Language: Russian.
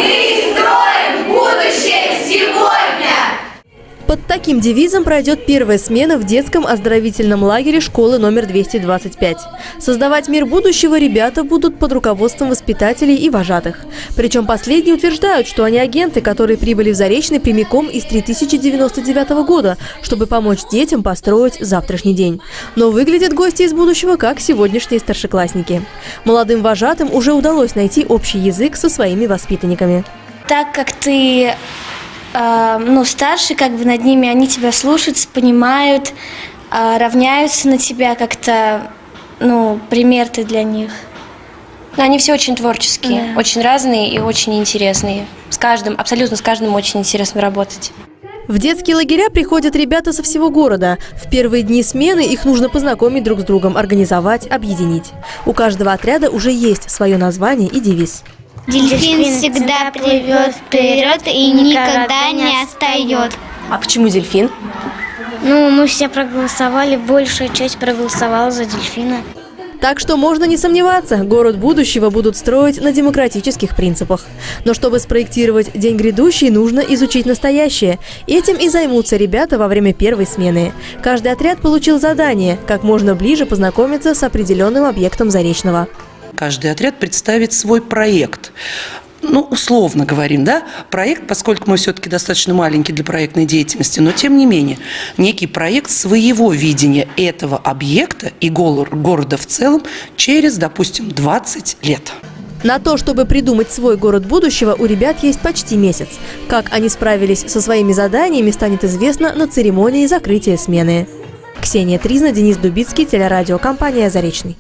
Мы строим будущее сегодня! Под таким девизом пройдет первая смена в детском оздоровительном лагере школы номер 225. Создавать мир будущего ребята будут под руководством воспитателей и вожатых. Причем последние утверждают, что они агенты, которые прибыли в Заречный прямиком из 3099 года, чтобы помочь детям построить завтрашний день. Но выглядят гости из будущего как сегодняшние старшеклассники. Молодым вожатым уже удалось найти общий язык со своими воспитанниками. Так как ты старше, как бы над ними, они тебя слушаются, понимают, равняются на тебя как-то, пример ты для них. Они все очень творческие, Да. очень разные и очень интересные. Абсолютно с каждым очень интересно работать. В детские лагеря приходят ребята со всего города. В первые дни смены их нужно познакомить друг с другом, организовать, объединить. У каждого отряда уже есть свое название и девиз. Дельфин всегда плывет вперед и никогда не отстает. А почему дельфин? Мы все проголосовали, большая часть проголосовала за дельфина. Так что можно не сомневаться, город будущего будут строить на демократических принципах. Но чтобы спроектировать день грядущий, нужно изучить настоящее. Этим и займутся ребята во время первой смены. Каждый отряд получил задание – как можно ближе познакомиться с определенным объектом Заречного. Каждый отряд представит свой проект. Условно говорим, да? Проект, поскольку мы все-таки достаточно маленький для проектной деятельности, но тем не менее, некий проект своего видения этого объекта и города в целом через, допустим, 20 лет. На то, чтобы придумать свой город будущего, у ребят есть почти месяц. Как они справились со своими заданиями, станет известно на церемонии закрытия смены. Ксения Тризна, Денис Дубицкий, телерадиокомпания «Заречный».